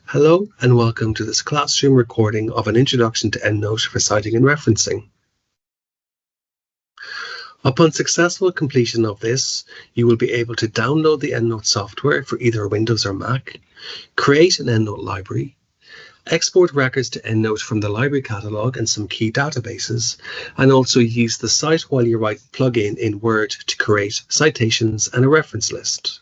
Hello and welcome to this classroom recording of an introduction to Endnote for citing and referencing. Upon successful completion of this, you will be able to download the Endnote software for either Windows or Mac, create an Endnote library, export records to Endnote from the library catalogue and some key databases, and also use the Cite While You Write plugin in Word to create citations and a reference list.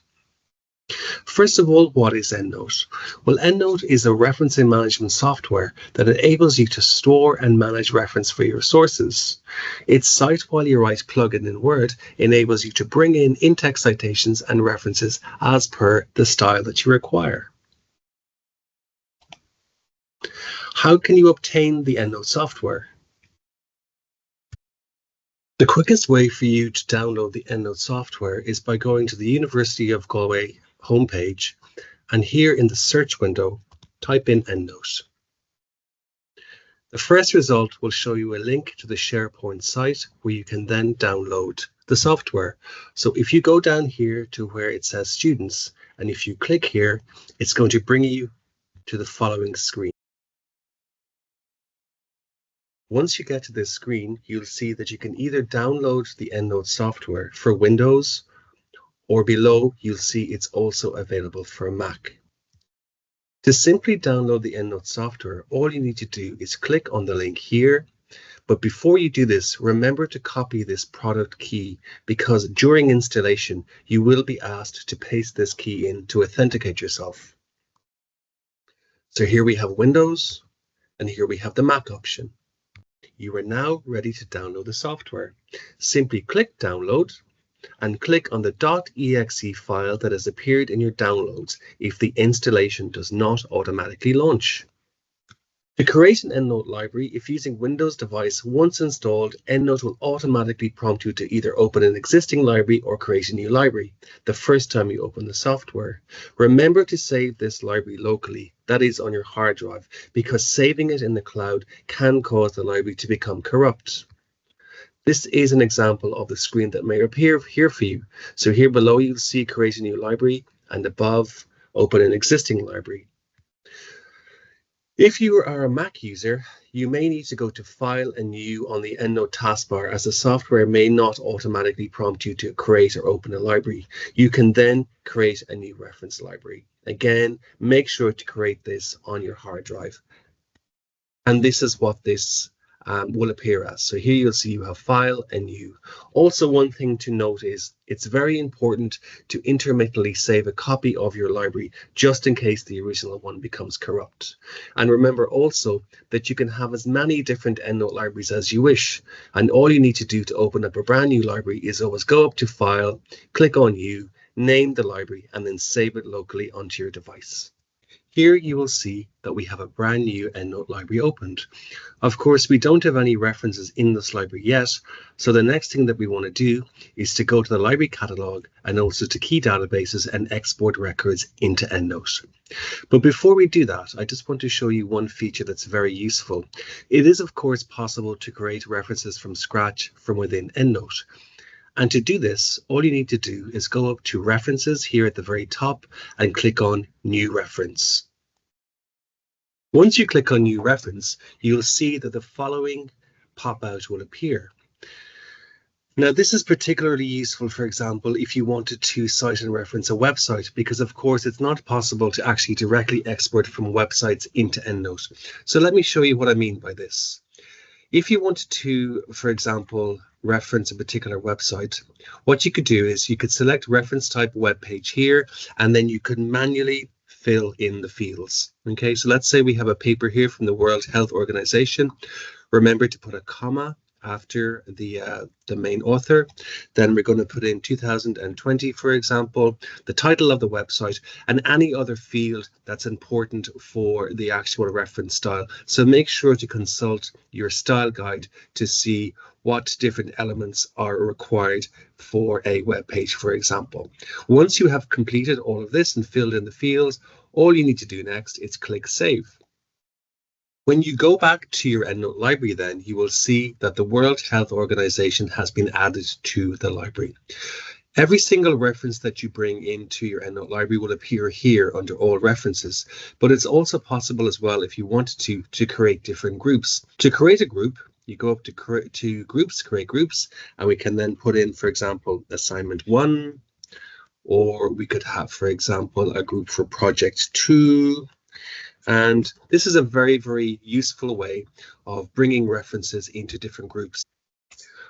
First of all, what is Endnote? Well, Endnote is a referencing management software that enables you to store and manage reference for your sources. Its Cite While You Write plugin in Word enables you to bring in text citations and references as per the style that you require. How can you obtain the Endnote software? The quickest way for you to download the Endnote software is by going to the University of Galway homepage, and here in the search window, type in Endnote. The first result will show you a link to the SharePoint site where you can then download the software. So if you go down here to where it says students, and if you click here, it's going to bring you to the following screen. Once you get to this screen, you'll see that you can either download the Endnote software for Windows, or below you'll see it's also available for Mac. To simply download the Endnote software, all you need to do is click on the link here. But before you do this, remember to copy this product key, because during installation, you will be asked to paste this key in to authenticate yourself. So here we have Windows, and here we have the Mac option. You are now ready to download the software. Simply click download and click on the .exe file that has appeared in your downloads if the installation does not automatically launch. To create an Endnote library, if using Windows device, once installed, Endnote will automatically prompt you to either open an existing library or create a new library the first time you open the software. Remember to save this library locally, that is on your hard drive, because saving it in the cloud can cause the library to become corrupt. This is an example of the screen that may appear here for you. So here below you'll see create a new library, and above open an existing library. If you are a Mac user, you may need to go to File and New on the Endnote taskbar, as the software may not automatically prompt you to create or open a library. You can then create a new reference library. Again, make sure to create this on your hard drive. And this is what this will appear as. So here you'll see you have File and New. Also, one thing to note is it's very important to intermittently save a copy of your library just in case the original one becomes corrupt. And remember also that you can have as many different Endnote libraries as you wish. And all you need to do to open up a brand new library is always go up to File, click on New, name the library, and then save it locally onto your device. Here you will see that we have a brand new Endnote library opened. Of course, we don't have any references in this library yet, so the next thing that we want to do is to go to the library catalogue and also to key databases and export records into Endnote. But before we do that, I just want to show you one feature that's very useful. It is, of course, possible to create references from scratch from within Endnote. And to do this, all you need to do is go up to References here at the very top and click on New Reference. Once you click on New Reference, you'll see that the following pop-out will appear. Now, this is particularly useful, for example, if you wanted to cite and reference a website, because of course it's not possible to actually directly export from websites into Endnote. So let me show you what I mean by this. If you wanted to, for example, reference a particular website, what you could do is you could select reference type web page here, and then you could manually fill in the fields. Okay, so let's say we have a paper here from the World Health Organization. Remember to put a comma after the main author. Then we're going to put in 2020, for example, the title of the website, and any other field that's important for the actual reference style. So make sure to consult your style guide to see what different elements are required for a web page, for example. Once you have completed all of this and filled in the fields, all you need to do next is click Save. When you go back to your Endnote library, then you will see that the World Health Organization has been added to the library. Every single reference that you bring into your EndNote library will appear here under all references, but it's also possible as well if you wanted to create different groups. To create a group, you go up to groups, create groups, and we can then put in, for example, assignment 1, or we could have, for example, a group for project 2. And this is a very, very useful way of bringing references into different groups.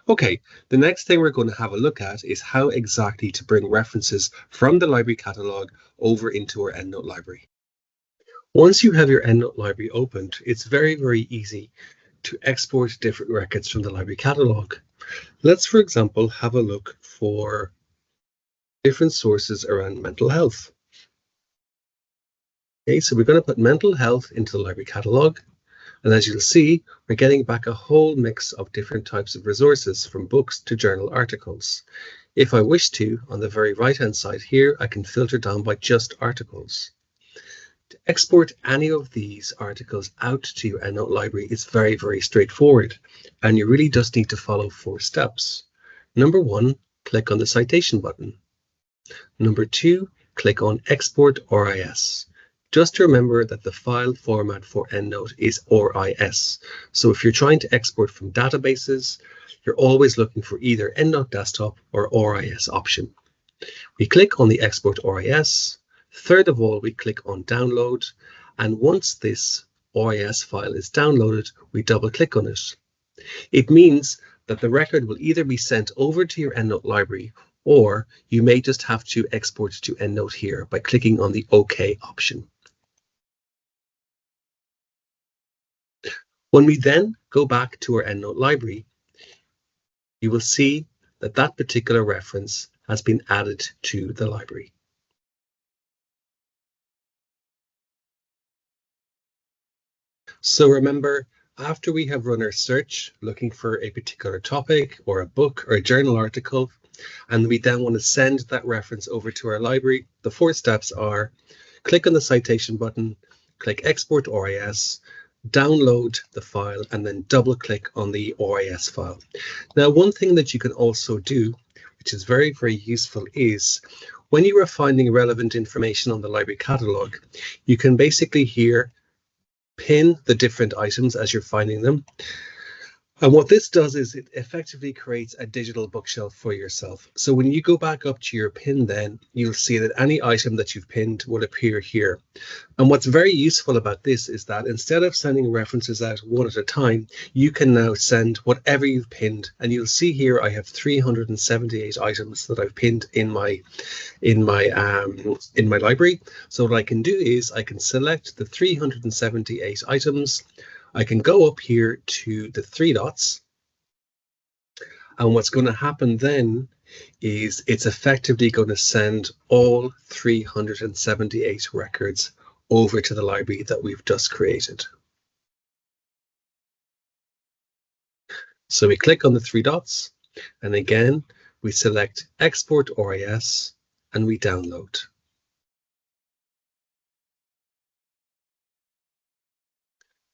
Okay, the next thing we're going to have a look at is how exactly to bring references from the library catalogue over into our EndNote library. Once you have your EndNote library opened, it's very, very easy to export different records from the library catalogue. Let's, for example, have a look for different sources around mental health. Okay, so we're going to put mental health into the library catalogue. And as you'll see, we're getting back a whole mix of different types of resources, from books to journal articles. If I wish to, on the very right-hand side here, I can filter down by just articles. To export any of these articles out to your EndNote library is very, very straightforward, and you really just need to follow 4 steps. Number 1, click on the citation button. Number 2, click on Export RIS. Just remember that the file format for EndNote is RIS. So if you're trying to export from databases, you're always looking for either EndNote Desktop or RIS option. We click on the Export RIS. Third of all, we click on Download. And once this RIS file is downloaded, we double click on it. It means that the record will either be sent over to your EndNote library, or you may just have to export to EndNote here by clicking on the OK option. When we then go back to our EndNote library, you will see that that particular reference has been added to the library. So remember, after we have run our search looking for a particular topic or a book or a journal article, and we then want to send that reference over to our library, the 4 steps are: click on the citation button, click Export RIS, download the file, and then double click on the RIS file. Now, one thing that you can also do, which is very, very useful, is when you are finding relevant information on the library catalogue, you can basically here pin the different items as you're finding them. And what this does is it effectively creates a digital bookshelf for yourself. So when you go back up to your pin, then you'll see that any item that you've pinned will appear here. And what's very useful about this is that instead of sending references out one at a time, you can now send whatever you've pinned. And you'll see here I have 378 items that I've pinned in my library. So what I can do is I can select the 378 items. I can go up here to the 3 dots, and what's going to happen then is it's effectively going to send all 378 records over to the library that we've just created. So we click on the 3 dots, and again we select Export RIS and we download.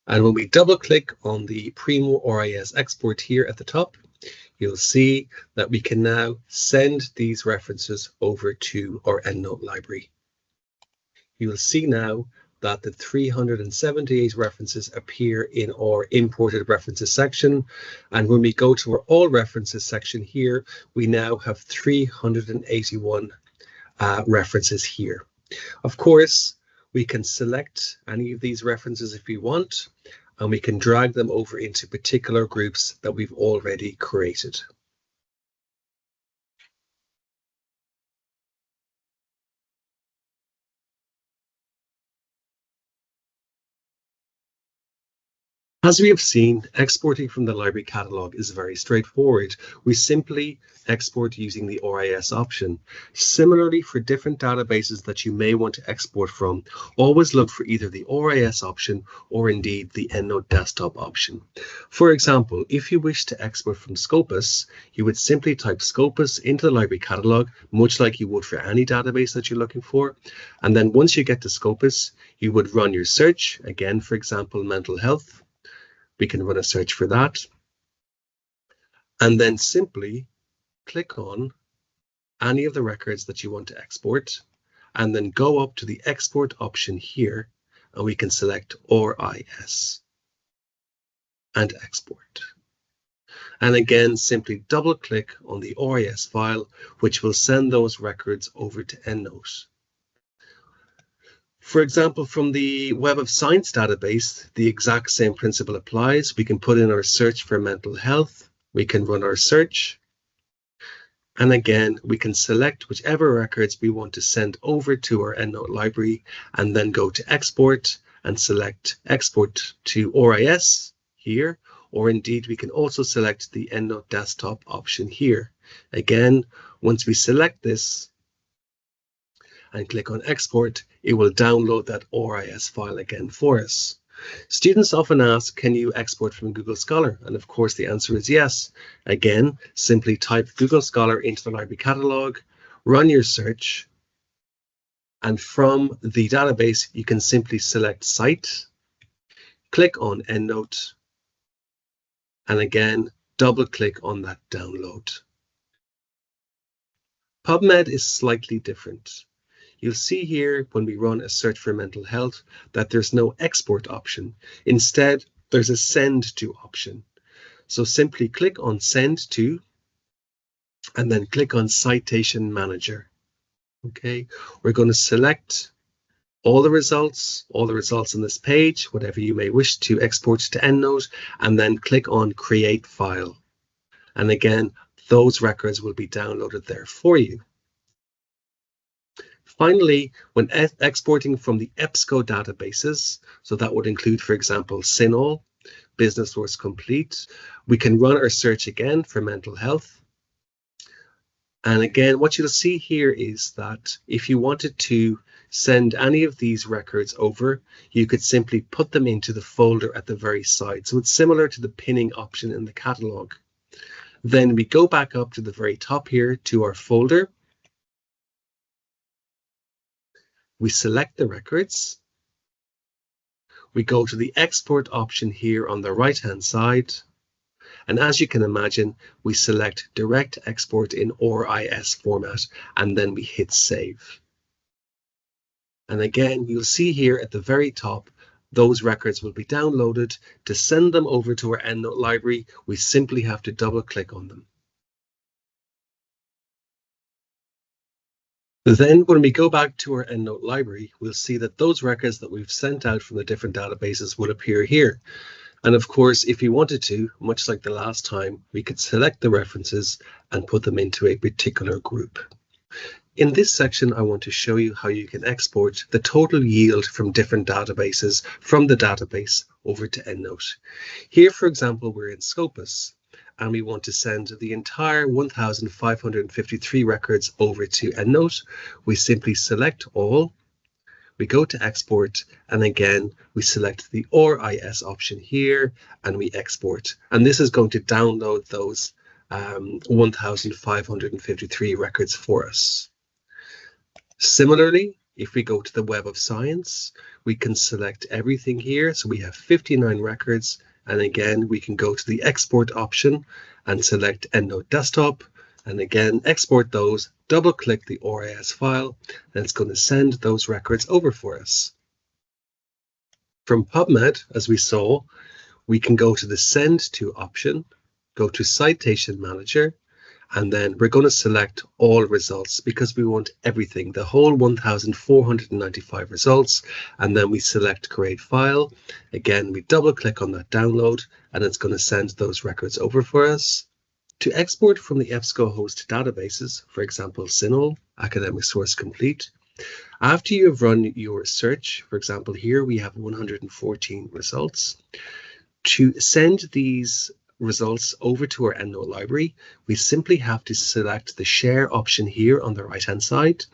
And when we double click on the Primo RIS export here at the top, you'll see that we can now send these references over to our EndNote library. You will see now that the 378 references appear in our imported references section. And when we go to our all references section here, we now have 381 references here. Of course, we can select any of these references if we want, and we can drag them over into particular groups that we've already created. As we have seen, exporting from the library catalogue is very straightforward. We simply export using the RIS option. Similarly, for different databases that you may want to export from, always look for either the RIS option or indeed the EndNote Desktop option. For example, if you wish to export from Scopus, you would simply type Scopus into the library catalogue, much like you would for any database that you're looking for. And then once you get to Scopus, you would run your search, again, for example, mental health. We can run a search for that, and then simply click on any of the records that you want to export, and then go up to the export option here, and we can select RIS and export. And again, simply double click on the RIS file, which will send those records over to Endnote. For example, from the Web of Science database, the exact same principle applies. We can put in our search for mental health. We can run our search. And again, we can select whichever records we want to send over to our Endnote library, and then go to export and select export to RIS here, or indeed we can also select the Endnote desktop option here. Again, once we select this and click on export, it will download that RIS file again for us. Students often ask, can you export from Google Scholar? And of course, the answer is yes. Again, simply type Google Scholar into the library catalog, run your search, and from the database, you can simply select Cite, click on Endnote, and again, double click on that download. PubMed is slightly different. You'll see here when we run a search for mental health that there's no export option. Instead, there's a send to option. So simply click on send to, and then click on citation manager. Okay, we're going to select all the results on this page, whatever you may wish to export to EndNote, and then click on create file. And again, those records will be downloaded there for you. Finally, when exporting from the EBSCO databases, so that would include, for example, CINAHL, Business Source Complete, we can run our search again for mental health. And again, what you'll see here is that if you wanted to send any of these records over, you could simply put them into the folder at the very side. So it's similar to the pinning option in the catalog. Then we go back up to the very top here to our folder. We select the records. We go to the export option here on the right-hand side. And as you can imagine, we select direct export in RIS format, and then we hit save. And again, you'll see here at the very top, those records will be downloaded. To send them over to our EndNote library, we simply have to double click on them. Then when we go back to our EndNote library, we'll see that those records that we've sent out from the different databases will appear here. And of course, if you wanted to, much like the last time, we could select the references and put them into a particular group. In this section, I want to show you how you can export the total yield from different databases from the database over to EndNote. Here, for example, we're in Scopus, and we want to send the entire 1,553 records over to EndNote. We simply select all, we go to export, and again, we select the RIS option here, and we export. And this is going to download those 1,553 records for us. Similarly, if we go to the Web of Science, we can select everything here. So we have 59 records. And again, we can go to the export option and select EndNote Desktop. And again, export those, double click the RIS file, and it's going to send those records over for us. From PubMed, as we saw, we can go to the send to option, go to citation manager, and then we're going to select all results because we want everything, the whole 1,495 results. And then we select create file. Again, we double click on that download, and it's going to send those records over for us. To export from the EBSCO host databases, for example, CINAHL, Academic Source Complete, after you have run your search, for example, here we have 114 results. To send these results over to our EndNote library, we simply have to select the share option here on the right hand side,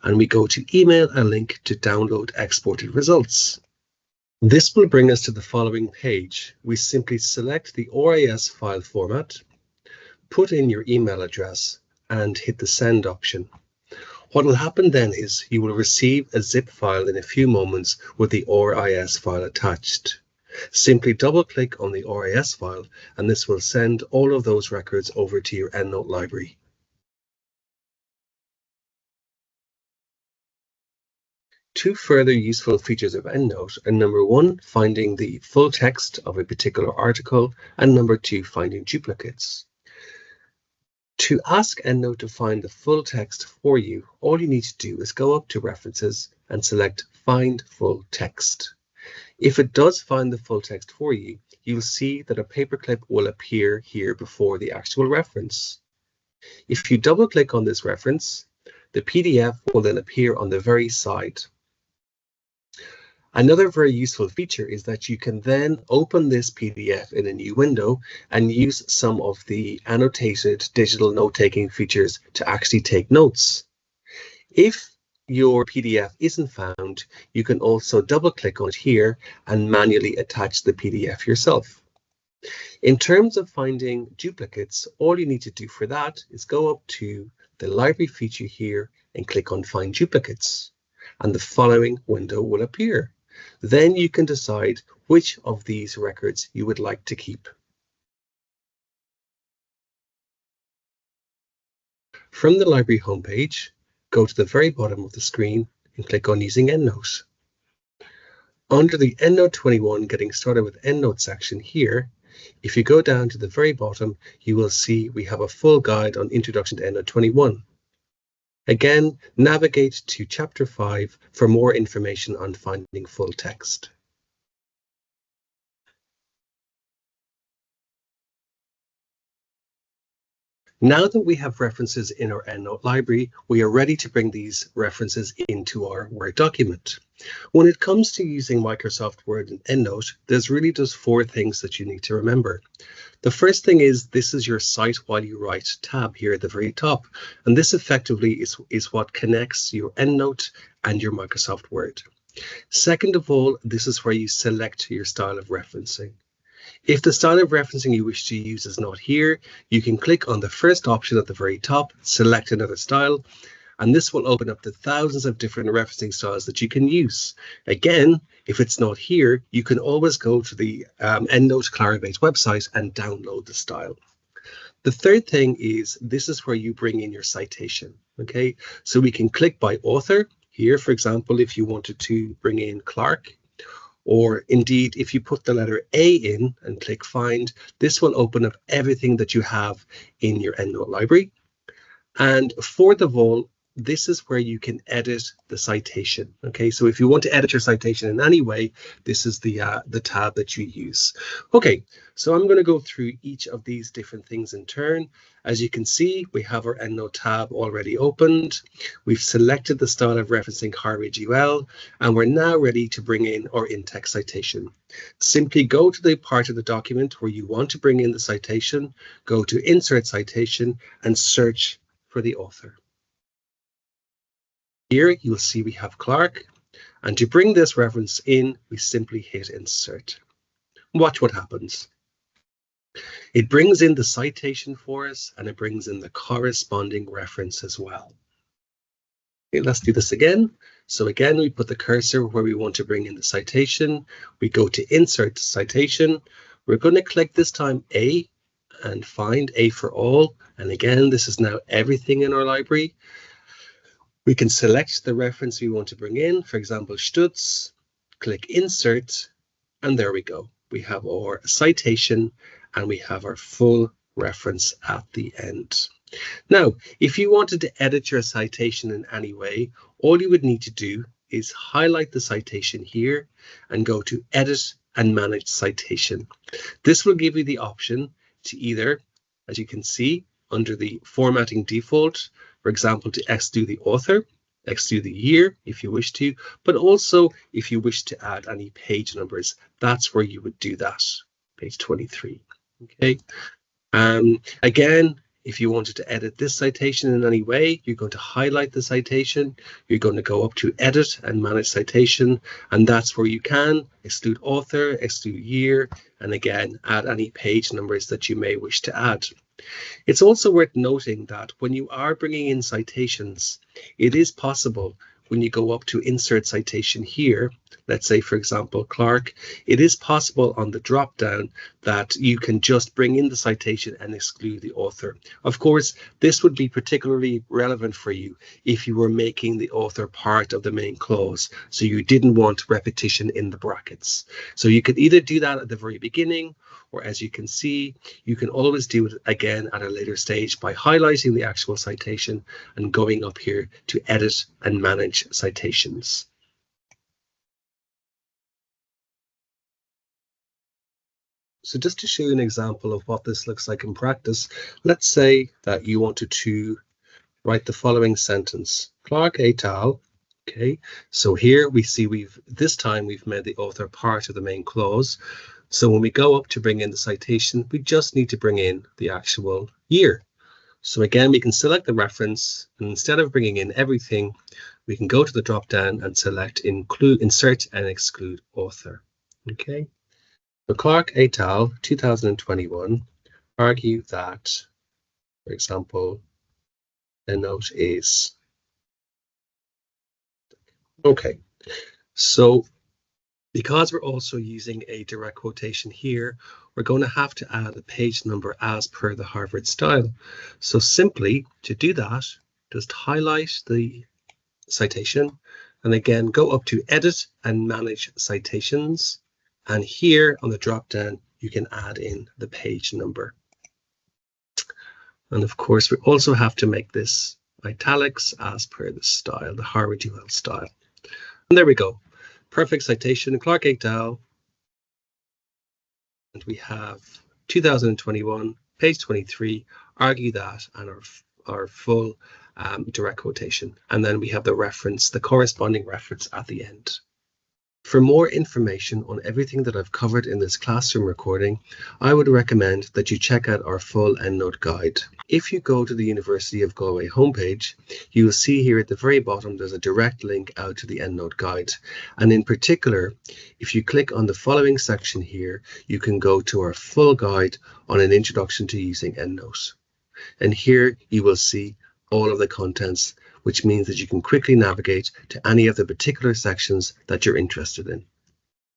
and we go to email a link to download exported results. This will bring us to the following page. We simply select the RIS file format, put in your email address, and hit the send option. What will happen then is you will receive a zip file in a few moments with the RIS file attached. Simply double click on the RIS file, and this will send all of those records over to your EndNote library. Two further useful features of Endnote are number one, finding the full text of a particular article, and number two, finding duplicates. To ask Endnote to find the full text for you, all you need to do is go up to References and select Find Full Text. If it does find the full text for you, you'll see that a paperclip will appear here before the actual reference. If you double click on this reference, the PDF will then appear on the very side. Another very useful feature is that you can then open this PDF in a new window and use some of the annotated digital note-taking features to actually take notes. If your PDF isn't found, you can also double click on it here and manually attach the PDF yourself. In terms of finding duplicates, all you need to do for that is go up to the library feature here and click on Find Duplicates, and the following window will appear. Then you can decide which of these records you would like to keep. From the library homepage, go to the very bottom of the screen and click on Using Endnote. Under the Endnote 21 Getting Started with Endnote section here, if you go down to the very bottom, you will see we have a full guide on Introduction to Endnote 21. Again, navigate to Chapter 5 for more information on finding full text. Now that we have references in our Endnote library, we are ready to bring these references into our Word document. When it comes to using Microsoft Word and Endnote, there's really just four things that you need to remember. The first thing is this is your Cite While You Write tab here at the very top, and this effectively is what connects your Endnote and your Microsoft Word. Second of all, this is where you select your style of referencing. If the style of referencing you wish to use is not here, you can click on the first option at the very top, select another style, and this will open up the thousands of different referencing styles that you can use. Again, if it's not here, you can always go to the Endnote Clarivate website and download the style. The third thing is this is where you bring in your citation. Okay, so we can click by author here, for example, if you wanted to bring in Clark, or indeed, if you put the letter A in and click Find, this will open up everything that you have in your Endnote library. And fourth of all, this is where you can edit the citation. Okay, so if you want to edit your citation in any way, this is the tab that you use. Okay, so I'm going to go through each of these different things in turn. As you can see, we have our Endnote tab already opened. We've selected the style of referencing CWYW, and we're now ready to bring in our in-text citation. Simply go to the part of the document where you want to bring in the citation, go to Insert Citation, and search for the author. Here you'll see we have Clark, and to bring this reference in, we simply hit Insert. Watch what happens. It brings in the citation for us, and it brings in the corresponding reference as well. Okay, let's do this again. So again, we put the cursor where we want to bring in the citation. We go to Insert Citation. We're going to click this time A and find A for all. And again, this is now everything in our library. We can select the reference we want to bring in, for example, Stutz, click Insert, and there we go. We have our citation and we have our full reference at the end. Now, if you wanted to edit your citation in any way, all you would need to do is highlight the citation here and go to Edit and Manage Citation. This will give you the option to either, as you can see, under the formatting default, for example, to exclude the author, exclude the year if you wish to, but also if you wish to add any page numbers, that's where you would do that, page 23. Okay. Again, if you wanted to edit this citation in any way, you're going to highlight the citation, you're going to go up to Edit and Manage Citation, and that's where you can exclude author, exclude year, and again, add any page numbers that you may wish to add. It's also worth noting that when you are bringing in citations, it is possible when you go up to Insert Citation here let's say, for example, Clark, it is possible on the drop down that you can just bring in the citation and exclude the author. Of course, this would be particularly relevant for you if you were making the author part of the main clause, so you didn't want repetition in the brackets. So you could either do that at the very beginning, or as you can see, you can always do it again at a later stage by highlighting the actual citation and going up here to edit and manage citations. So just to show you an example of what this looks like in practice, let's say that you wanted to write the following sentence. Clark et al. Okay, so here we see this time we've made the author part of the main clause. So when we go up to bring in the citation, we just need to bring in the actual year. So again, we can select the reference, and instead of bringing in everything, we can go to the drop down and select insert and exclude author. Okay. So Clark et al. 2021 argue that, for example, Endnote is okay. So because we're also using a direct quotation here, we're going to have to add a page number as per the Harvard style. So simply to do that, just highlight the citation and again go up to edit and manage citations. And here on the drop down, you can add in the page number. And of course, we also have to make this italics as per the style, the Harvard UL style. And there we go. Perfect citation, Clark et al. And we have 2021, page 23, argue that, and our full direct quotation. And then we have the reference, the corresponding reference at the end. For more information on everything that I've covered in this classroom recording, I would recommend that you check out our full EndNote guide. If you go to the University of Galway homepage, you will see here at the very bottom there's a direct link out to the EndNote guide. And in particular, if you click on the following section here, you can go to our full guide on an introduction to using EndNote. And here you will see all of the contents, which means that you can quickly navigate to any of the particular sections that you're interested in.